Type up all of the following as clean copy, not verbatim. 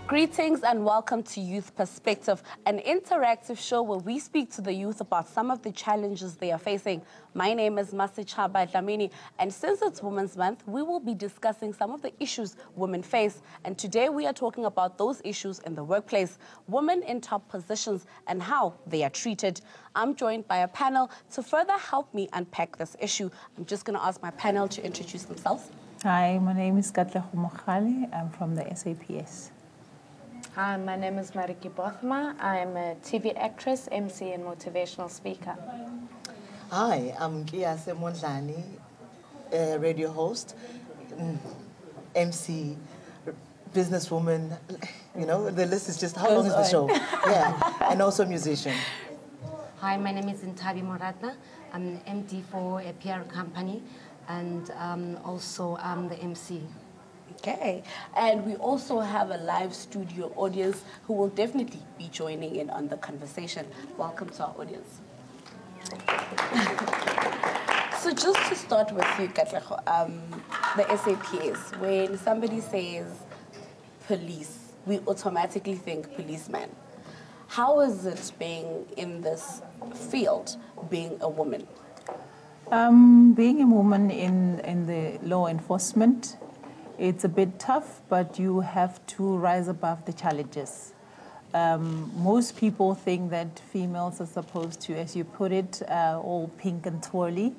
Greetings and welcome to Youth Perspective, an interactive show where we speak to the youth about some of the challenges they are facing. My name is Masi Chaba Dlamini, and since it's Women's Month, we will be discussing some of the issues women face. And today we are talking about those issues in the workplace, women in top positions and how they are treated. I'm joined by a panel to further help me unpack this issue. I'm just going to ask my panel to introduce themselves. Hi, my name is Katle Khumokgali. I'm from the SAPS. Hi, my name is Mariki Bothma. I'm a TV actress, MC, and motivational speaker. Hi, I'm Kiase Mondlani, radio host, MC, businesswoman. You know, the list is just, how long is the show? Yeah, and also musician. Hi, my name is Ntabi Morata. I'm an MD for a PR company, and also I'm the MC. Okay, and we also have a live studio audience who will definitely be joining in on the conversation. Welcome to our audience. So just to start with you, Katlego, the SAPS, when somebody says police, we automatically think policeman. How is it being in this field, being a woman? Being a woman in the law enforcement, it's a bit tough, but you have to rise above the challenges. Most people think that females are supposed to, as you put it, all pink and twirly.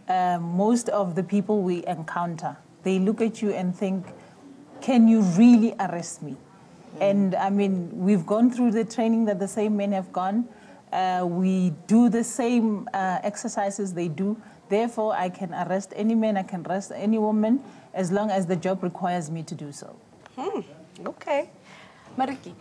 Most of the people we encounter, they look at you and think, can you really arrest me? And I mean, we've gone through the training that the same men have gone. We do the same exercises they do. Therefore, I can arrest any man, I can arrest any woman, as long as the job requires me to do so. Okay. Mariki,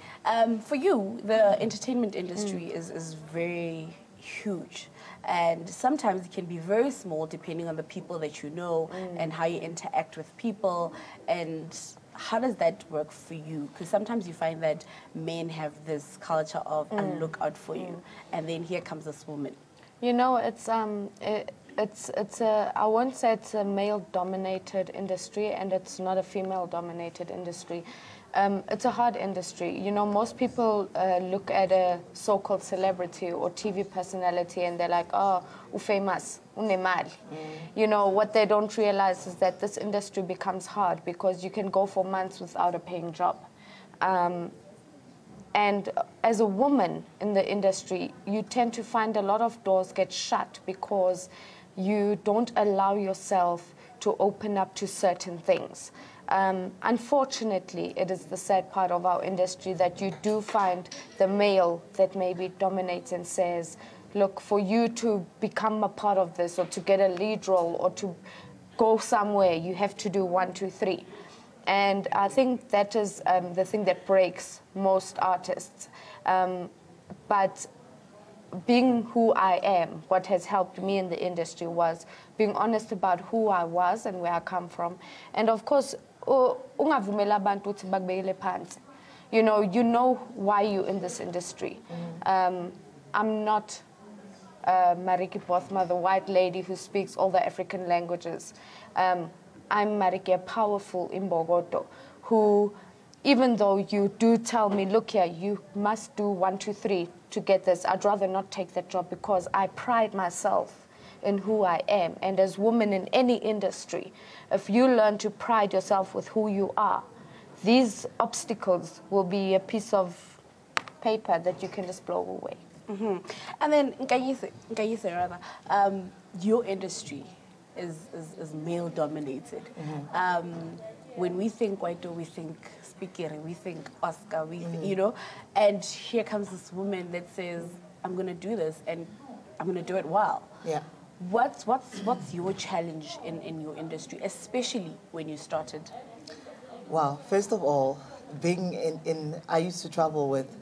for you, the entertainment industry is very huge. And sometimes it can be very small depending on the people that you know and how you interact with people. And how does that work for you? Because sometimes you find that men have this culture of a look out for you. And then here comes this woman. You know, it's I won't say it's a male-dominated industry, and it's not a female-dominated industry. It's a hard industry. You know, most people look at a so-called celebrity or TV personality and they're like, oh, famous, unemali. You know, what they don't realize is that this industry becomes hard because you can go for months without a paying job. And as a woman in the industry, you tend to find a lot of doors get shut because you don't allow yourself to open up to certain things. Unfortunately, it is the sad part of our industry that you do find the male that maybe dominates and says, look, for you to become a part of this or to get a lead role or to go somewhere, you have to do 1, 2, 3. And I think that is the thing that breaks most artists. But being who I am, what has helped me in the industry was being honest about who I was and where I come from. And of course, you know why you're in this industry. I'm not Mariki Bothma, the white lady who speaks all the African languages. I'm Mariki, a powerful Imbogoto, who, even though you do tell me, look here, you must do 1, 2, 3 to get this, I'd rather not take that job because I pride myself in who I am. And as women in any industry, if you learn to pride yourself with who you are, these obstacles will be a piece of paper that you can just blow away. And then, rather, your industry is male-dominated. When we think Kwaito, we think Speaker, we think Oscar, we think, you know, and here comes this woman that says, I'm going to do this, and I'm going to do it well. Yeah. What's your challenge in your industry, especially when you started? Wow, first of all, being I used to travel with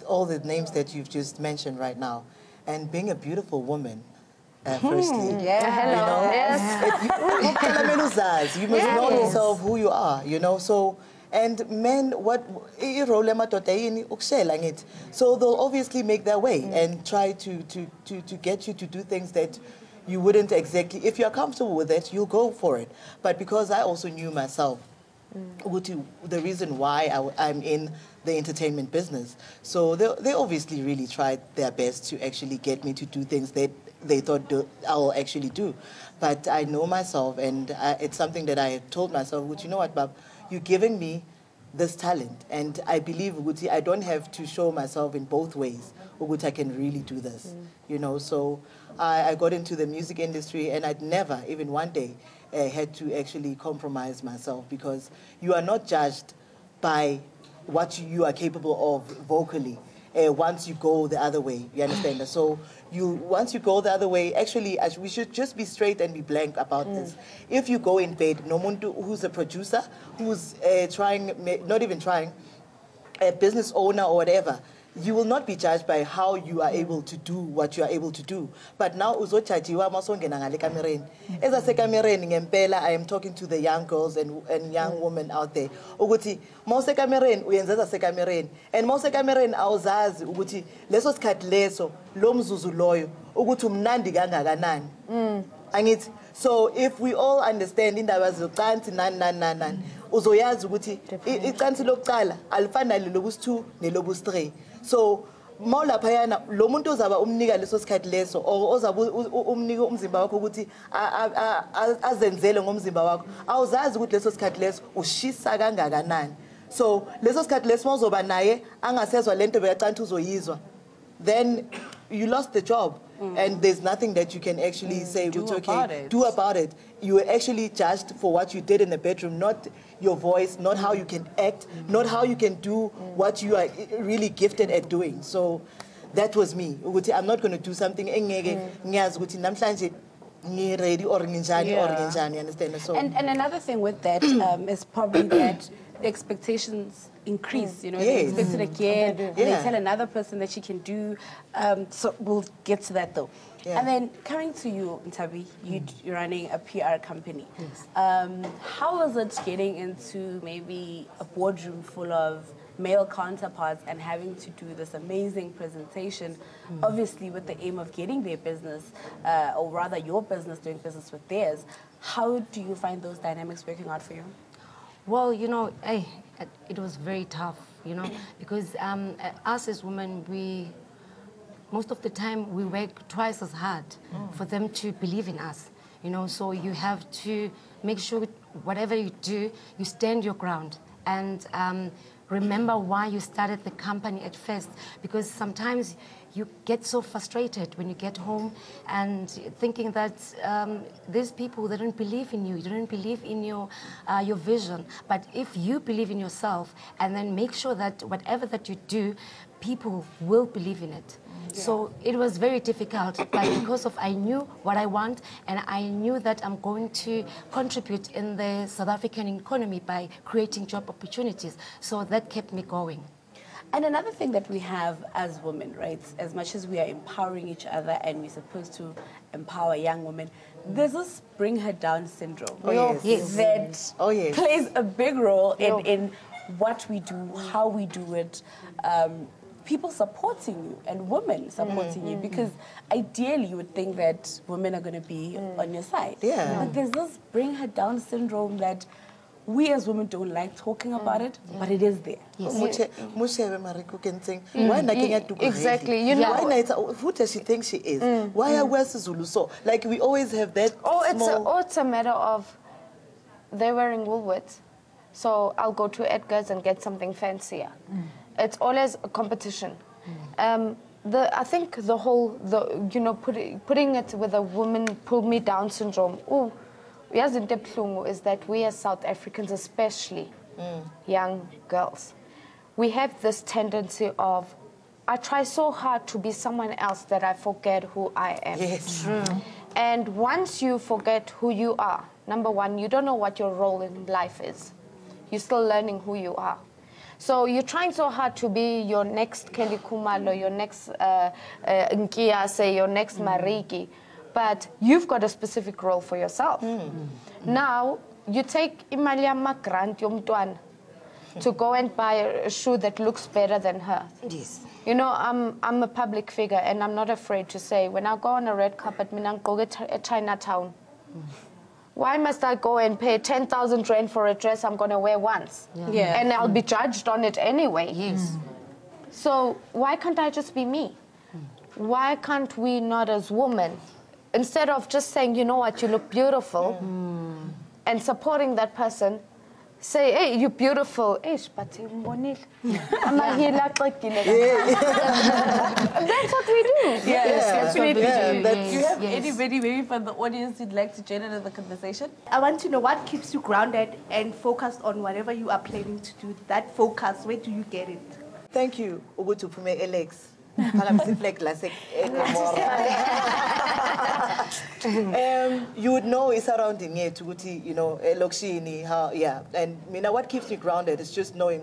all the names that you've just mentioned right now, and being a beautiful woman, firstly. You must know yourself, who you are, you know. So, and men, so they'll obviously make their way and try to get you to do things that you wouldn't exactly. If you're comfortable with it, you'll go for it. But because I also knew myself, the reason why I'm in the entertainment business. So they obviously really tried their best to actually get me to do things that they thought I'll actually do. But I know myself, and it's something that I told myself, you know what, Bab, you're giving me this talent, and I believe I don't have to show myself in both ways. I can really do this, you know. So I got into the music industry, and I'd never, even one day, had to actually compromise myself, because you are not judged by what you are capable of vocally. Once you go the other way, you understand? So once you go the other way, actually, we should just be straight and be blank about this. If you go in bed, no one who's a producer, who's not even trying, a business owner or whatever, you will not be judged by how you are able to do what you are able to do. But now, uzochajiwa masongena ngale kamereni. Eza se kamereni ngempela, I am talking to the young girls and young women out there. Ukuthi mose kamereni uyenzeza se kamereni. And mose kamereni awuzazi ukuthi leso sikhathi leso lo mzuzu loyo ukuthi umnandi kangakanani. Angithi, so if we all understand indaba zocansi nani uzoyazi ukuthi icansi lokuqala alifani nalobusi-2 nelobusi-3. So mawulaphayana lo muntu ozaba umnika leso sikhathi leso, or ozaba umnika umzimba wakho ukuthi azenzele ngomzimba wakho, awuzazi ukuthi leso sikhathi leso ushisa kangakanani. So leso sikhathi leso mawuzoba naye angasezwa lento bekacansi uzoyizwa, then you lost the job. And there's nothing that you can actually say, do about it. You were actually judged for what you did in the bedroom, not your voice, not how you can act, not how you can do what you are really gifted at doing. So that was me. I'm not going to do something ready or understand? So, and another thing with that is probably that the expectations increase, you know, they expect it again, and they tell another person that she can do, so we'll get to that though. And then coming to you, Ntabi, you're running a PR company. How was it getting into maybe a boardroom full of male counterparts and having to do this amazing presentation, obviously with the aim of getting their business, or rather your business doing business with theirs? How do you find those dynamics working out for you? Well, you know, it was very tough, you know, because us as women, most of the time we work twice as hard for them to believe in us, you know. So you have to make sure whatever you do, you stand your ground and remember why you started the company at first, because sometimes you get so frustrated when you get home and thinking that these people, they don't believe in you, they don't believe in your vision. But if you believe in yourself and then make sure that whatever that you do, people will believe in it. So it was very difficult, but because of I knew what I want and I knew that I'm going to contribute in the South African economy by creating job opportunities. So that kept me going. And another thing that we have as women, right, as much as we are empowering each other and we're supposed to empower young women, there's this bring her down syndrome. That plays a big role in what we do, how we do it. People supporting you and women supporting you, because ideally you would think that women are going to be on your side. But there's this bring her down syndrome that we as women don't like talking about it, but it is there. Exactly. You know, who does she think she is? Why are we Zulu so? Like we always have that. It's a matter of they're wearing Woolworths, so I'll go to Edgar's and get something fancier. It's always a competition. I think the whole, putting it with a woman pull me down syndrome. Is that we as South Africans, especially young girls, we have this tendency of, I try so hard to be someone else that I forget who I am. And once you forget who you are, number one, you don't know what your role in life is. You're still learning who you are. So you're trying so hard to be your next Kelly Kumalo, your next Nkiase, your next Mariki, but you've got a specific role for yourself. Now, you take Imalia Makrant Yomtuan to go and buy a shoe that looks better than her. You know, I'm a public figure, and I'm not afraid to say, when I go on a red carpet, I go to Chinatown. Why must I go and pay 10,000 rand for a dress I'm going to wear once? Yeah. And I'll be judged on it anyway. Yes. So why can't I just be me? Why can't we not as women, instead of just saying, you know what, you look beautiful, and supporting that person, say, hey, you're beautiful. That's what we do. Yes, definitely. that's- Do you have Yes. anybody maybe from the audience you'd like to join in the conversation? I want to know what keeps you grounded and focused on whatever you are planning to do. That focus, where do you get it? Thank you, Ugutu Pume Alex. Phakathi classic. You would know it's surrounding it, you know, Lokshini, how, yeah. And what keeps me grounded is just knowing,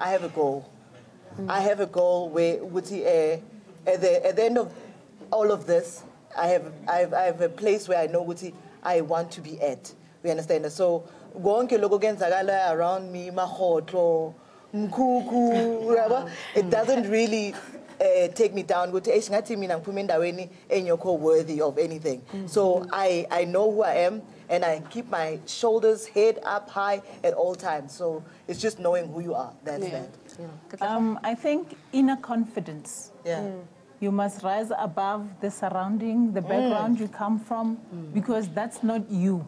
I have a goal. I have a goal where, at the end of all of this, I have a place where I know, I want to be at. We understand? So, around me, it doesn't really take me down. Worthy of anything. So I know who I am, and I keep my shoulders head up high at all times. So it's just knowing who you are. That's that. I think inner confidence. Yeah. You must rise above the surrounding, the background you come from, because that's not you.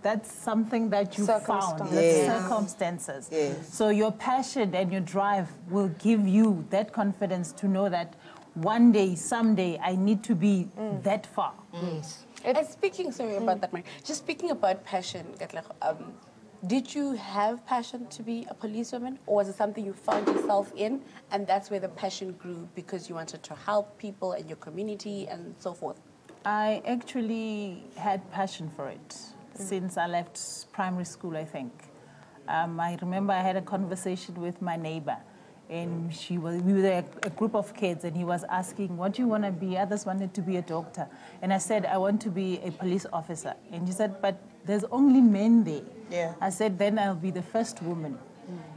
That's something that you found, that's Yes. circumstances. Yes. So your passion and your drive will give you that confidence to know that one day, someday, I need to be that far. Yes. And speaking, sorry about that, Mary. Just speaking about passion, did you have passion to be a policewoman, or was it something you found yourself in, and that's where the passion grew because you wanted to help people in your community and so forth? I actually had passion for it since I left primary school, I think. I remember I had a conversation with my neighbor, and we were a group of kids, and he was asking, what do you want to be? Others wanted to be a doctor. And I said, I want to be a police officer. And he said, but there's only men there. Yeah. I said, then I'll be the first woman.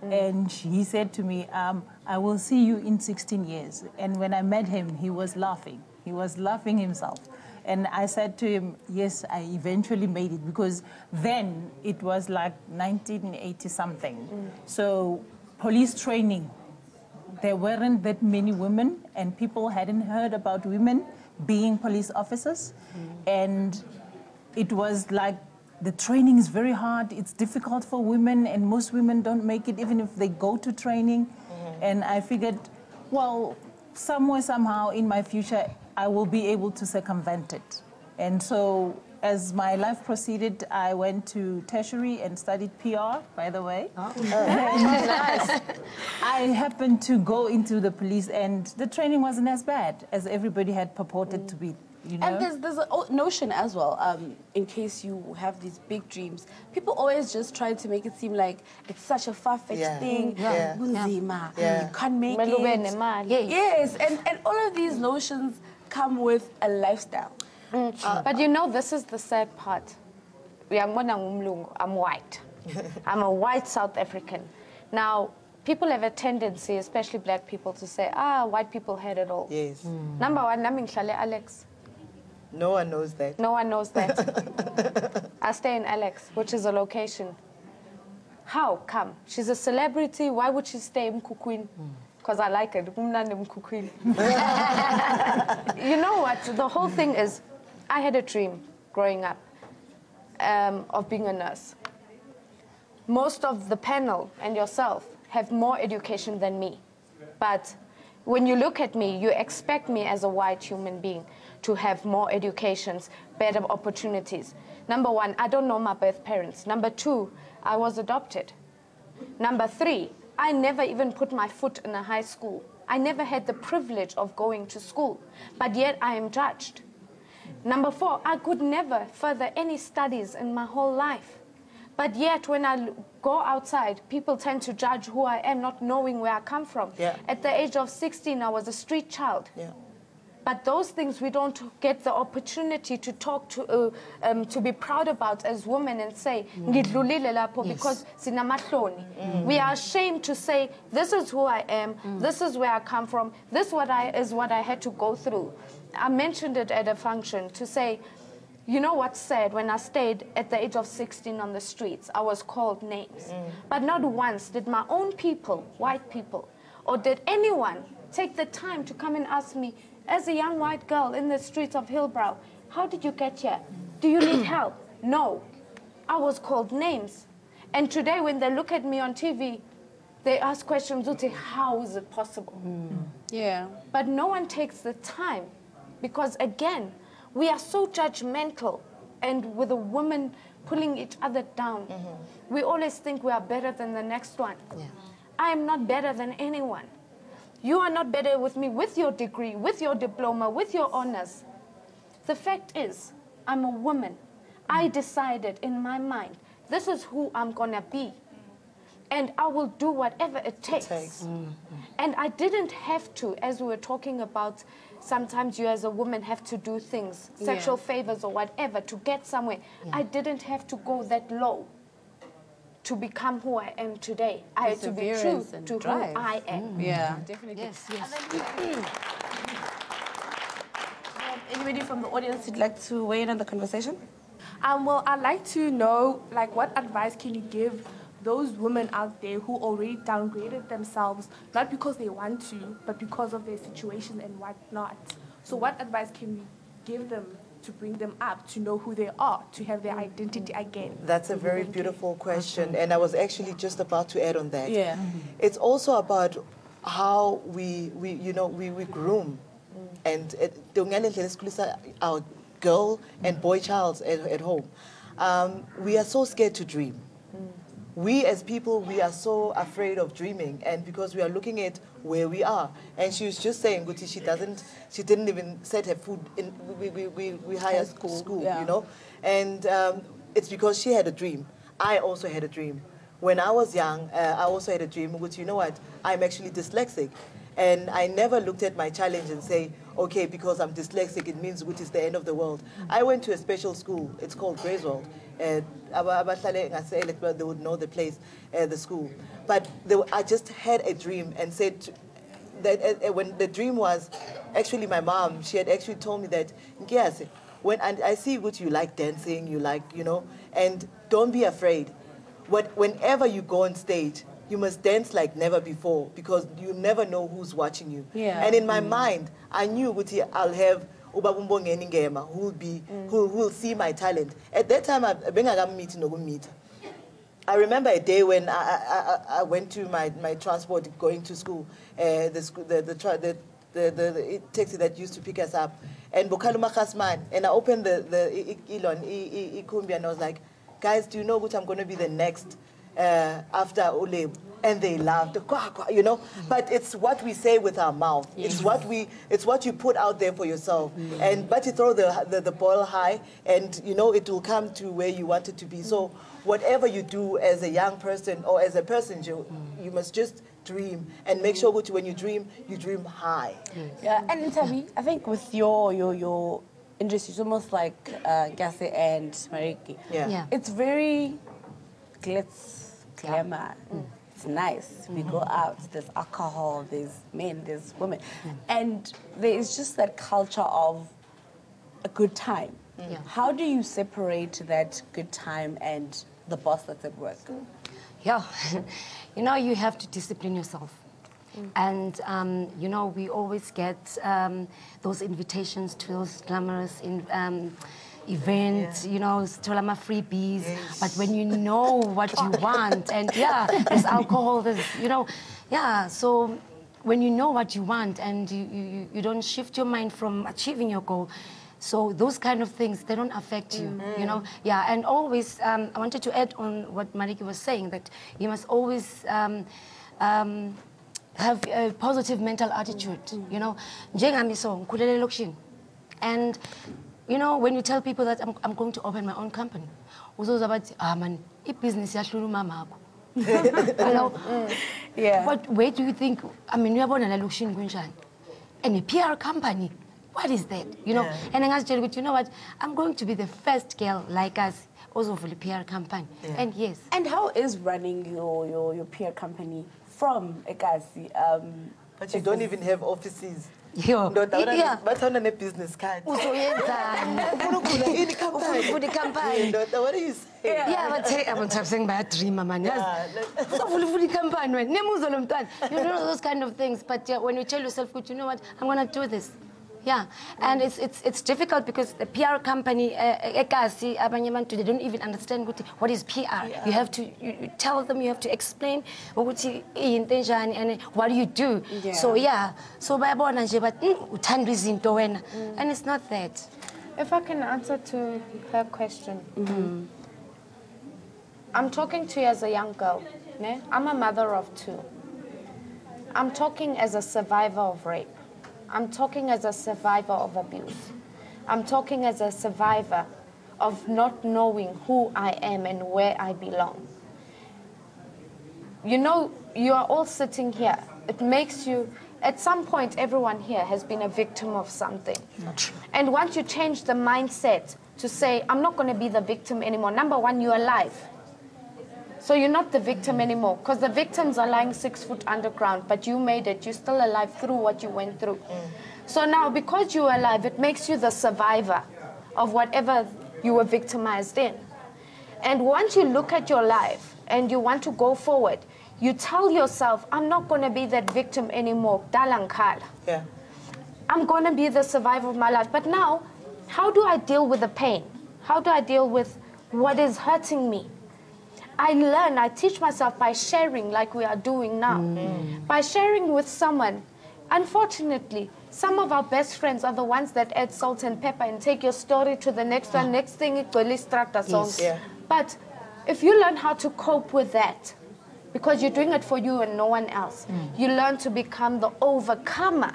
And he said to me, I will see you in 16 years. And when I met him, he was laughing. He was laughing himself. And I said to him, yes, I eventually made it, because then it was like 1980 something. So police training, there weren't that many women, and people hadn't heard about women being police officers. And it was like, the training is very hard, it's difficult for women, and most women don't make it even if they go to training. And I figured, well, somewhere, somehow in my future, I will be able to circumvent it. And so as my life proceeded, I went to tertiary and studied PR, by the way. Nice. I happened to go into the police, and the training wasn't as bad as everybody had purported to be. You know? And there's a notion as well, in case you have these big dreams, people always just try to make it seem like it's such a far-fetched thing. Yeah. Bunzima. Yeah. You can't make it. Yes, and all of these notions come with a lifestyle. But you know, this is the sad part. I'm white. I'm a white South African. Now, people have a tendency, especially black people, to say, white people had it all. Yes. Number one, nami ngihlale Alex. No one knows that. No one knows that. I stay in Alex, which is a location. How come? She's a celebrity. Why would she stay in Mkukwini? Because I like it. You know what? The whole thing is, I had a dream growing up of being a nurse. Most of the panel and yourself have more education than me. But when you look at me, you expect me as a white human being to have more educations, better opportunities. Number one, I don't know my birth parents. Number two, I was adopted. Number three, I never even put my foot in a high school. I never had the privilege of going to school, but yet I am judged. Number four, I could never further any studies in my whole life. But yet, when I go outside, people tend to judge who I am, not knowing where I come from. Yeah. At the age of 16, I was a street child. Yeah. But those things we don't get the opportunity to talk to be proud about as women and say, ngidlulile lapho because sinamahloni. We are ashamed to say, this is who I am, this is where I come from, this is what I had to go through. I mentioned it at a function to say, You know what's sad? When I stayed at the age of 16 on the streets, I was called names. But not once did my own people, white people, or did anyone take the time to come and ask me, as a young white girl in the streets of Hillbrow, how did you get here? Do you need help? No. I was called names. And today when they look at me on TV, they ask questions, how is it possible? Yeah. But no one takes the time because, again, we are so judgmental, and with a woman pulling each other down, we always think we are better than the next one. Yeah. I am not better than anyone. You are not better with me with your degree, with your diploma, with your honors. The fact is, I'm a woman. I decided in my mind, this is who I'm gonna be. And I will do whatever it takes. And I didn't have to, as we were talking about, sometimes you as a woman have to do things, sexual favors or whatever, to get somewhere. I didn't have to go that low to become who I am today. I had to be true to who I am. Yeah, definitely. Yes, yes. Anybody from the audience who'd like to weigh in on the conversation? Well, I'd like to know, like, what advice can you give those women out there who already downgraded themselves, not because they want to, but because of their situation and whatnot? So what advice can we give them to bring them up, to know who they are, to have their identity again? That's a very beautiful question, and I was actually just about to add on that. Yeah. It's also about how we groom, and our girl and boy child at home. We are so scared to dream. We as people, we are so afraid of dreaming, and because we are looking at where we are. And she was just saying, Guti, she didn't even set her food in, we hired school, you know? And it's because she had a dream. I also had a dream. When I was young, I also had a dream, which, you know what, I'm actually dyslexic. And I never looked at my challenge and say, okay, because I'm dyslexic, it means which is the end of the world. I went to a special school. It's called Grayswald. They would know the place, the school. But I just had a dream and said that when the dream was, actually my mom, she had actually told me that, when I see what you like dancing, you like, you know, and don't be afraid. Whenever you go on stage, you must dance like never before because you never know who's watching you. Yeah. And in my mind, I knew I'll have Ubabumbo Ngema who will see my talent. At that time, I remember a day when I went to my transport going to school, the taxi that used to pick us up, and Bokaluma Khasman, and I opened the Ikumbi and I was like, guys, do you know which I'm going to be the next after Ole? And they laughed, you know. But it's what we say with our mouth. Yes. It's what you put out there for yourself. But you throw the ball high, and you know it will come to where you want it to be. So whatever you do as a young person or as a person, you must just dream and make sure that when you dream high. Yeah, and Tabi, I think with your industry, it's almost like Gase and Mariki. Yeah. It's very glitz, glamour. It's nice. We go out, there's alcohol, there's men, there's women. And there is just that culture of a good time. How do you separate that good time and the boss that's at work? Yeah, you know, you have to discipline yourself. And, you know, we always get those invitations to those glamorous events, you know, Stolama freebies. But when you know what you want, and there's alcohol, there's, you know, so when you know what you want and you don't shift your mind from achieving your goal, so those kind of things, they don't affect you, you know. Yeah, and always, I wanted to add on what Mariki was saying, that you must always have a positive mental attitude, you know. And, you know, when you tell people that I'm going to open my own company, man, business you know? Yeah. But where do you think, I mean, you're born in a and a PR company, what is that? You know, and I tell you, you know what, I'm going to be the first girl like us, also for the PR company. And yes. And how is running your PR company from Ekasi? But you don't even have offices. Yo, yeah. But on a business card. Uzoyenzani? For the company. What are you saying? Yeah, but say, I'm saying bad dream, man. So for the company, you know those kind of things. But when you tell yourself, "Good, you know what? I'm gonna do this." Yeah, and it's difficult because the PR company, they don't even understand what is PR. Yeah. You have to you tell them, you have to explain and what do you do. Yeah. So yeah, so but and it's not that. If I can answer to her question, I'm talking to you as a young girl. Ne? I'm a mother of 2. I'm talking as a survivor of rape. I'm talking as a survivor of abuse. I'm talking as a survivor of not knowing who I am and where I belong. You know, you are all sitting here. It makes you, at some point, everyone here has been a victim of something. Not true. And once you change the mindset to say, I'm not going to be the victim anymore, number one, you're alive. So you're not the victim anymore, because the victims are lying 6 foot underground, but you made it. You're still alive through what you went through. So now, because you're alive, it makes you the survivor of whatever you were victimized in. And once you look at your life and you want to go forward, you tell yourself, I'm not going to be that victim anymore. Yeah. I'm going to be the survivor of my life. But now, how do I deal with the pain? How do I deal with what is hurting me? I teach myself by sharing like we are doing now. By sharing with someone. Unfortunately, some of our best friends are the ones that add salt and pepper and take your story to the next one. Next thing, it's really strata song. Yeah. But if you learn how to cope with that, because you're doing it for you and no one else, you learn to become the overcomer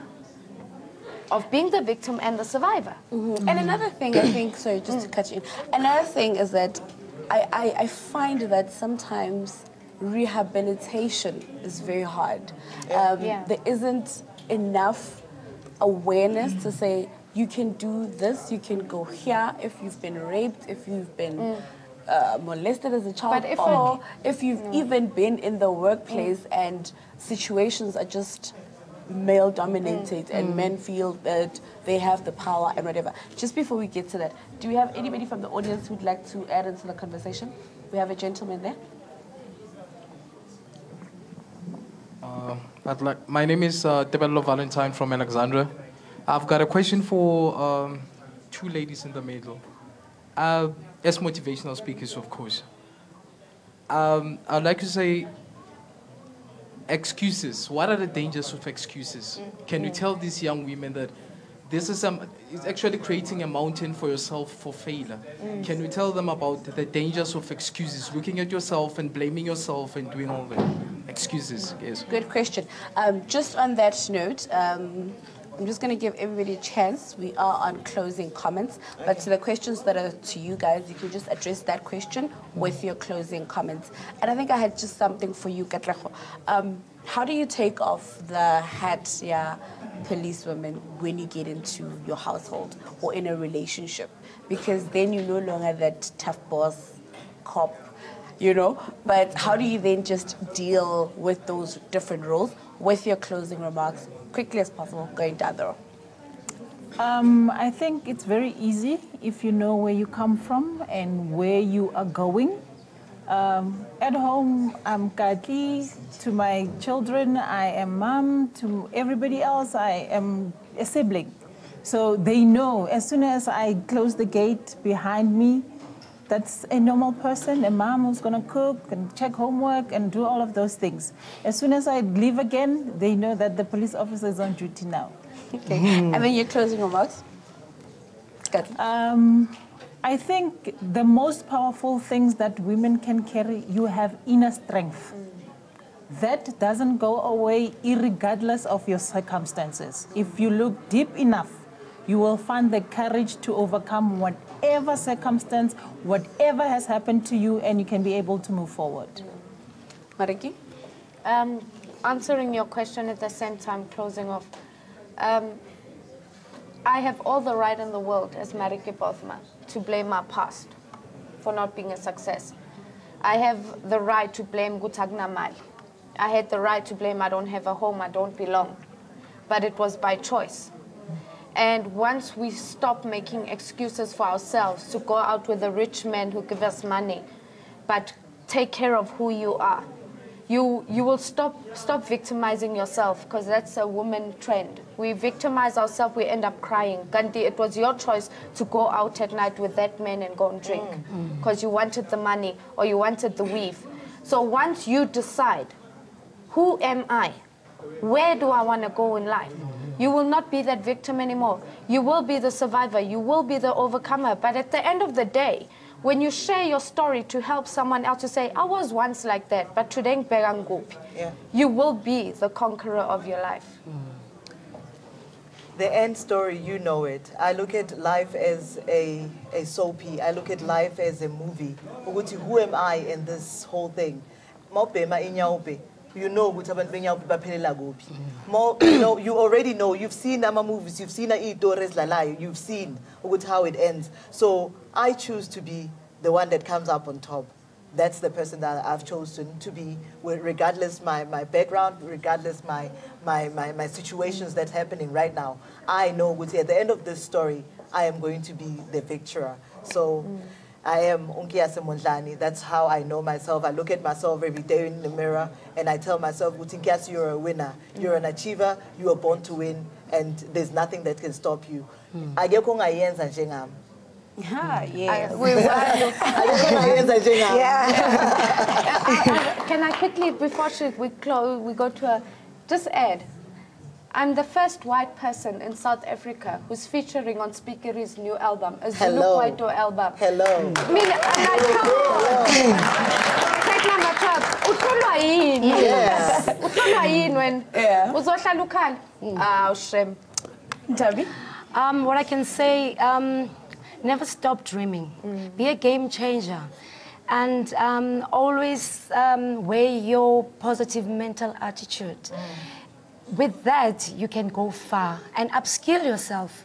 of being the victim and the survivor. And another thing, I think, sorry, just to cut you in, another thing is that I find that sometimes rehabilitation is very hard. There isn't enough awareness to say, you can do this, you can go here if you've been raped, if you've been molested as a child, or if you've even been in the workplace and situations are just male-dominated and men feel that they have the power and whatever. Just before we get to that, do we have anybody from the audience who'd like to add into the conversation? We have a gentleman there. My name is Tebello Valentine from Alexandra. I've got a question for 2 ladies in the middle. As motivational speakers, of course. I'd like to say, excuses. What are the dangers of excuses? Can you tell these young women that this is it's actually creating a mountain for yourself for failure? Can you tell them about the dangers of excuses, looking at yourself and blaming yourself and doing all the excuses? Yes. Good question. Just on that note, I'm just going to give everybody a chance. We are on closing comments, but to the questions that are to you guys, you can just address that question with your closing comments. And I think I had just something for you, Katleho. How do you take off the hat, policewoman, when you get into your household or in a relationship? Because then you're no longer that tough boss, cop, you know? But how do you then just deal with those different roles? With your closing remarks, quickly as possible, going down the road. I think it's very easy if you know where you come from and where you are going. At home, I'm Kati. To my children, I am mom. To everybody else, I am a sibling. So they know as soon as I close the gate behind me, that's a normal person, a mom who's going to cook and check homework and do all of those things. As soon as I leave again, they know that the police officer is on duty now. Okay. And then your closing remarks? I think the most powerful things that women can carry, you have inner strength. That doesn't go away irregardless of your circumstances. If you look deep enough, you will find the courage to overcome whatever circumstance, whatever has happened to you, and you can be able to move forward. Mariki? Answering your question at the same time, closing off. I have all the right in the world, as Mariki Bothma, to blame my past for not being a success. I have the right to blame Gutagna Mali. I had the right to blame I don't have a home, I don't belong. but it was by choice. And once we stop making excuses for ourselves to go out with a rich man who gives us money, but take care of who you are, you will stop victimizing yourself, because that's a woman trend. We victimize ourselves, we end up crying. Gandhi, it was your choice to go out at night with that man and go and drink because you wanted the money or you wanted the weave. So once you decide, who am I? Where do I want to go in life? You will not be that victim anymore. You will be the survivor. You will be the overcomer. But at the end of the day, when you share your story to help someone else to say, I was once like that, but today you will be the conqueror of your life. The end story, you know it. I look at life as a soapy. I look at life as a movie. Who am I in this whole thing? You know, you already know. You've seen our movies. You've seen you've seen how it ends. So I choose to be the one that comes up on top. That's the person that I've chosen to be, regardless my background, regardless my situations that's happening right now. I know at the end of this story, I am going to be the victor. So I am Unkiase Mondlani. That's how I know myself. I look at myself every day in the mirror and I tell myself, Unkiase, you're a winner. You're an achiever. You are born to win, and there's nothing that can stop you. Yes. Can I quickly, before we go to a, just add, I'm the first white person in South Africa who's featuring on Speakery's new album, a Zulu Kwaito album. Hello. I mean, I'm like, come on. Track number 12. Yes. When What I can say, never stop dreaming. Be a game changer. And always wear your positive mental attitude. With that, you can go far and upskill yourself.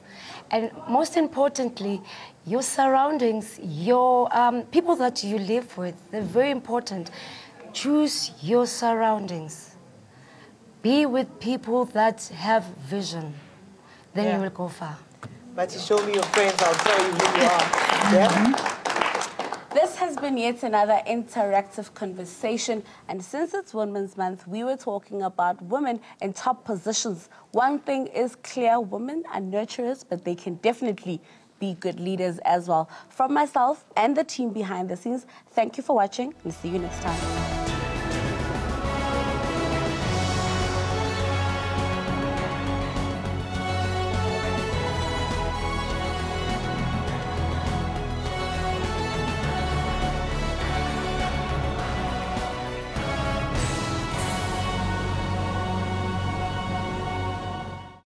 And most importantly, your surroundings, your people that you live with, they're very important. Choose your surroundings. Be with people that have vision. Then you will go far. But you show me your friends, I'll tell you who you are. Yeah? This has been yet another interactive conversation, and since it's Women's Month, we were talking about women in top positions. One thing is clear, women are nurturers, but they can definitely be good leaders as well. From myself and the team behind the scenes, thank you for watching, and see you next time.